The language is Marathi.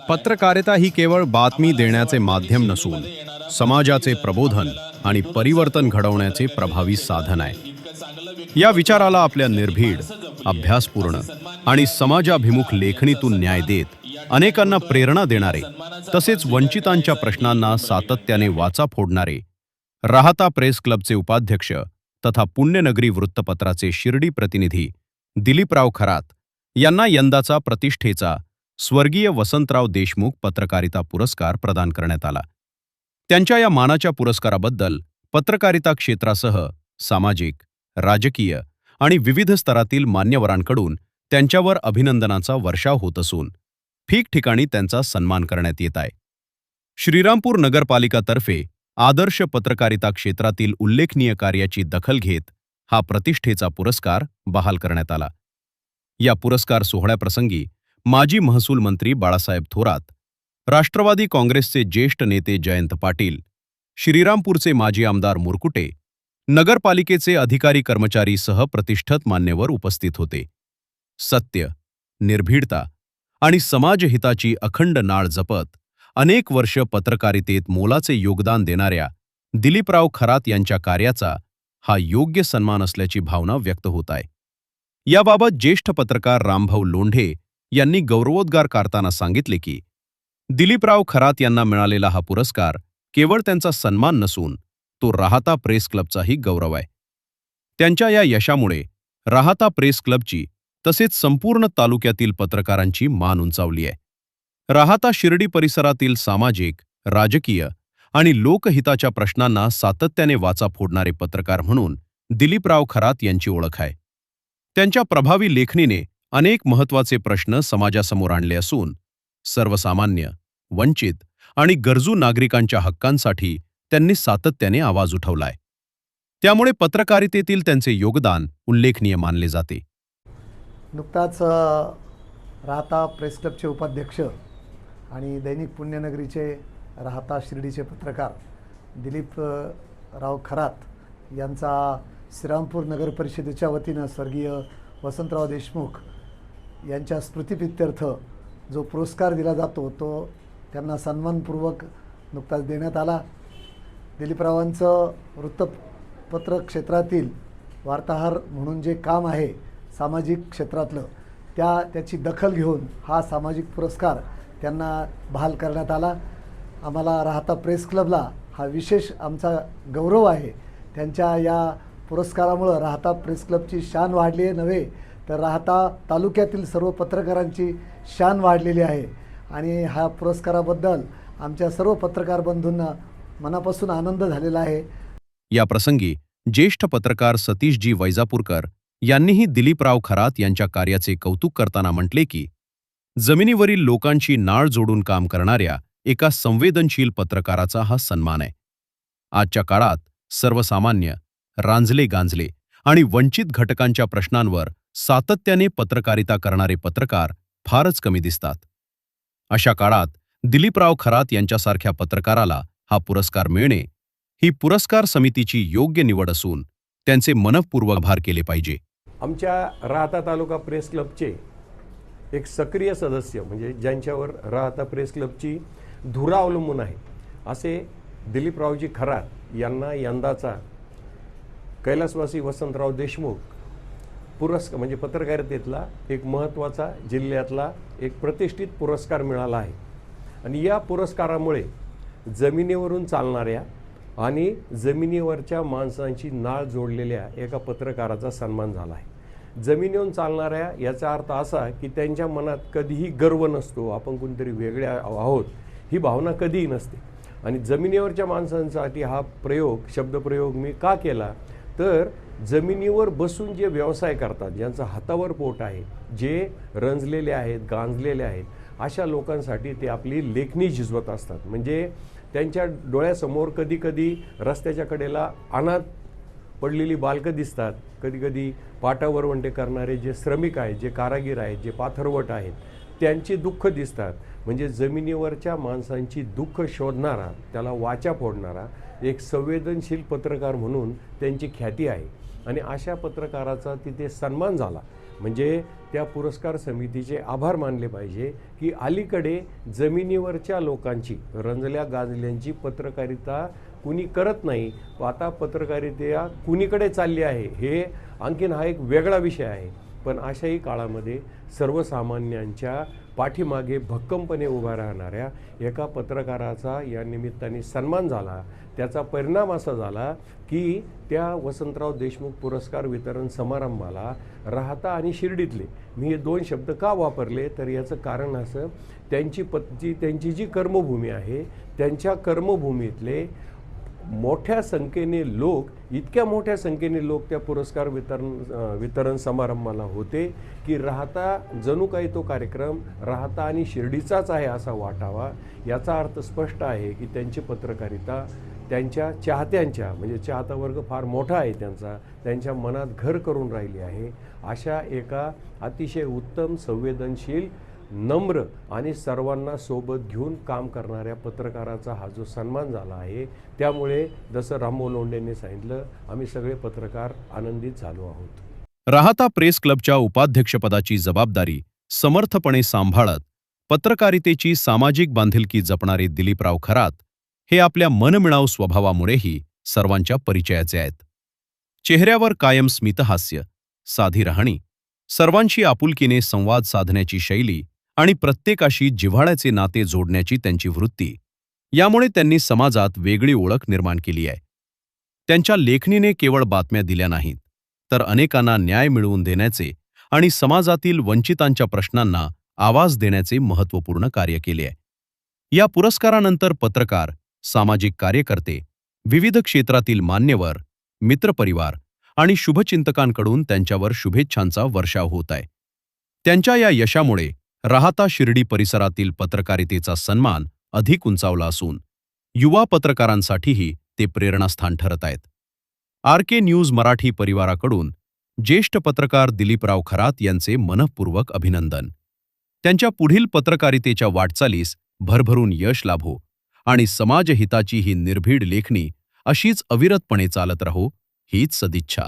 पत्रकारिता ही केवळ बातमी देण्याचे माध्यम नसून समाजाचे प्रबोधन आणि परिवर्तन घडवण्याचे प्रभावी साधन आहे. या विचाराला आपल्या निर्भीड, अभ्यासपूर्ण आणि समाजाभिमुख लेखणीतून न्याय देत अनेकांना प्रेरणा देणारे, तसेच वंचितांच्या प्रश्नांना सातत्याने वाचा फोडणारे राहता प्रेस क्लबचे उपाध्यक्ष तथा पुण्यनगरी वृत्तपत्राचे शिर्डी प्रतिनिधी दिलीपराव खरात यांना यंदाचा प्रतिष्ठेचा स्वर्गीय वसंतराव देशमुख पत्रकारिता पुरस्कार प्रदान करण्यात आला. त्यांच्या या मानाच्या पुरस्काराबद्दल पत्रकारिता क्षेत्रासह सामाजिक, राजकीय आणि विविध स्तरातील मान्यवरांकडून त्यांच्यावर अभिनंदनाचा वर्षाव होत असून ठिकठिकाणी त्यांचा सन्मान करण्यात येत आहे. श्रीरामपूर नगरपालिकातर्फे आदर्श पत्रकारिता क्षेत्रातील उल्लेखनीय कार्याची दखल घेत हा प्रतिष्ठेचा पुरस्कार बहाल करण्यात आला. या पुरस्कार सोहळ्याप्रसंगी माजी महसूल मंत्री बाळासाहेब थोरात, राष्ट्रवादी काँग्रेसचे ज्येष्ठ नेते जयंत पाटील, श्रीरामपूरचे माजी आमदार मुरकुटे, नगरपालिकेचे अधिकारी कर्मचारी सह प्रतिष्ठित मान्यवर उपस्थित होते. सत्य, निर्भीडता आणि समाजहिताची अखंड नाळ जपत अनेक वर्ष पत्रकारितेत मोलाचे योगदान देणाऱ्या दिलीपराव खरात यांच्या कार्याचा हा योग्य सन्मान असल्याची भावना व्यक्त होत आहे. याबाबत ज्येष्ठ पत्रकार रामभाऊ लोंढे यांनी गौरवोद्गार काढताना सांगितले की दिलीपराव खरात यांना मिळालेला हा पुरस्कार केवळ त्यांचा सन्मान नसून तो राहता प्रेस क्लबचाही गौरव आहे. त्यांच्या या यशामुळे राहता प्रेस क्लबची तसेच संपूर्ण तालुक्यातील पत्रकारांची मान उंचावली आहे. राहता शिर्डी परिसरातील सामाजिक, राजकीय आणि लोकहिताच्या प्रश्नांना सातत्याने वाचा फोडणारे पत्रकार म्हणून दिलीपराव खरात यांची ओळख आहे. त्यांच्या प्रभावी लेखणीने अनेक महत्त्वाचे प्रश्न समाजासमोर आणले असून सर्वसामान्य, वंचित आणि गरजू नागरिकांच्या हक्कांसाठी त्यांनी सातत्याने आवाज उठवलाय. त्यामुळे पत्रकारितेतील त्यांचे योगदान उल्लेखनीय मानले जाते. नुकताच राहता प्रेस क्लबचे उपाध्यक्ष आणि दैनिक पुण्यनगरीचे राहता शिर्डीचे पत्रकार दिलीपराव खरात यांचा श्रीरामपूर नगर परिषदेच्या वतीनं स्वर्गीय वसंतराव देशमुख यांच्या स्मृतिप्रित्यर्थ जो पुरस्कार दिला जातो तो त्यांना सन्मानपूर्वक नुकताच देण्यात आला. दिलीपरावांचं वृत्तपत्र क्षेत्रातील वार्ताहर म्हणून जे काम आहे सामाजिक क्षेत्रातलं त्याची दखल घेऊन हा सामाजिक पुरस्कार त्यांना बहाल करण्यात आला. आम्हाला राहता प्रेस क्लबला हा विशेष आमचा गौरव आहे. त्यांच्या या पुरस्कारामुळं राहता प्रेस क्लबची शान वाढली आहे नव्हे तर राहता तालुक्यातील सर्व पत्रकारांची शान वाढलेली आहे. आणि हा पुरस्काराबद्दल आमच्या सर्व पत्रकार बंधूंना मनापासून आनंद झालेला आहे. या प्रसंगी ज्येष्ठ पत्रकार सतीशजी वैजापूरकर यांनीही दिलीपराव खरात यांच्या कार्याचे कौतुक करताना म्हटले की जमिनीवरील लोकांची नाळ जोडून काम करणाऱ्या एका संवेदनशील पत्रकाराचा हा सन्मान आहे. आजच्या काळात सर्वसामान्य, रांजले-गांजले आणि वंचित घटकांच्या प्रश्नांवर सातत्याने पत्रकारिता करणारे पत्रकार फारच कमी दिसतात. अशा काळात दिलीपराव खरात यांच्यासारख्या पत्रकाराला हा पुरस्कार मिळणे ही पुरस्कार समितीची योग्य निवड असून त्यांचे मनःपूर्वक आभार केले पाहिजे. आमच्या राहता तालुका प्रेस क्लबचे एक सक्रिय सदस्य म्हणजे ज्यांच्यावर राहता प्रेस क्लबची धुरा अवलंबून आहे असे दिलीपरावजी खरात यांना यंदाचा कैलासवासी वसंतराव देशमुख पुरस्कार म्हणजे पत्रकारितेतला एक महत्त्वाचा जिल्ह्यातला एक प्रतिष्ठित पुरस्कार मिळाला आहे. आणि या पुरस्कारामुळे जमिनीवरून चालणाऱ्या आणि जमिनीवरच्या माणसांची नाळ जोडलेल्या एका पत्रकाराचा सन्मान झाला आहे. जमिनीवरून चालणाऱ्या याचा अर्थ असा की त्यांच्या मनात कधीही गर्व नसतो, आपण कोणतरी वेगळे आहोत ही भावना कधीही नसते. आणि जमिनीवरच्या माणसांसाठी हा शब्दप्रयोग मी का केला तर जमिनीवर बसून जे व्यवसाय करतात, ज्यांचं हातावर पोट आहे, जे रंजलेले आहेत, गांजलेले आहेत, अशा लोकांसाठी ते आपली लेखणी झिजवत असतात. म्हणजे त्यांच्या डोळ्यासमोर कधीकधी रस्त्याच्या कडेला अनाथ पडलेली बालकं दिसतात, कधीकधी पाटावरवंटे करणारे जे श्रमिक आहेत, जे कारागीर आहेत, जे पाथरवट आहेत, त्यांची दुःख दिसतात. म्हणजे जमिनीवरच्या माणसांची दुःख शोधणारा, त्याला वाचा फोडणारा एक संवेदनशील पत्रकार म्हणून त्यांची ख्याती आहे. आणि अशा पत्रकाराचा तिथे सन्मान झाला म्हणजे त्या पुरस्कार समितीचे आभार मानले पाहिजे की अलीकडे जमिनीवरच्या लोकांची, रंजल्या गाजल्यांची पत्रकारिता कुणी करत नाही. आता पत्रकारिता कुणीकडे चालली आहे हे आणखीन हा एक वेगळा विषय आहे. पण अशाही काळामध्ये सर्वसामान्यांच्या पाठीमागे भक्कमपणे उभा राहणाऱ्या एका पत्रकाराचा या निमित्ताने सन्मान झाला. त्याचा परिणाम असा झाला की त्या वसंतराव देशमुख पुरस्कार वितरण समारंभाला राहता आणि शिर्डीतले, मी हे 2 शब्द का वापरले तर याचं कारण असं, त्यांची जी कर्मभूमी आहे त्यांच्या कर्मभूमीतले मोठ्या संख्येने लोक, इतक्या मोठ्या संख्येने लोक त्या पुरस्कार वितरण समारंभाला होते की राहता जणू काही तो कार्यक्रम राहता आणि शिर्डीचाच आहे असा वाटावा. याचा अर्थ स्पष्ट आहे की त्यांची पत्रकारिता त्यांच्या चाहत्यांच्या, म्हणजे चाहता वर्ग फार मोठा आहे त्यांच्या मनात घर करून राहिली आहे. अशा एका अतिशय उत्तम, संवेदनशील, नम्र आणि सर्वांना सोबत घेऊन काम करणाऱ्या पत्रकाराचा हा जो सन्मान झाला आहे, त्यामुळे जसं रामभाऊ लोंढेंनी सांगितलं, आम्ही सगळे पत्रकार आनंदित झालो आहोत. राहता प्रेस क्लबच्या उपाध्यक्षपदाची जबाबदारी समर्थपणे सांभाळत पत्रकारितेची सामाजिक बांधिलकी जपणारे दिलीपराव खरात हे आपल्या मनमिळाऊ स्वभावामुळेही सर्वांच्या परिचयाचे आहेत. चेहऱ्यावर कायम स्मितहास्य, साधी राहणी, सर्वांशी आपुलकीने संवाद साधण्याची शैली आणि प्रत्येकाशी जिव्हाळ्याचे नाते जोडण्याची त्यांची वृत्ती, यामुळे त्यांनी समाजात वेगळी ओळख निर्माण केली आहे. त्यांच्या लेखणीने केवळ बातम्या दिल्या नाहीत, तर अनेकांना न्याय मिळवून देण्याचे आणि समाजातील वंचितांच्या प्रश्नांना आवाज देण्याचे महत्त्वपूर्ण कार्य केले आहे. या पुरस्कारानंतर पत्रकार, सामाजिक कार्यकर्ते, विविध क्षेत्रातील मान्यवर, मित्रपरिवार आणि शुभचिंतकांकडून त्यांच्यावर शुभेच्छांचा वर्षाव होत आहे. त्यांच्या या यशामुळे राहता शिर्डी परिसरातील पत्रकारितेचा सन्मान अधिक उंचावला असून युवा पत्रकारांसाठीही ते प्रेरणास्थान ठरत आहेत. RK न्यूज मराठी परिवाराकडून ज्येष्ठ पत्रकार दिलीपराव खरात यांचे मनःपूर्वक अभिनंदन. त्यांच्या पुढील पत्रकारितेच्या वाटचालीस भरभरून यश लाभो आणि समाजहिताची ही निर्भीड लेखणी अशीच अविरतपणे चालत राहो, हीच सदिच्छा.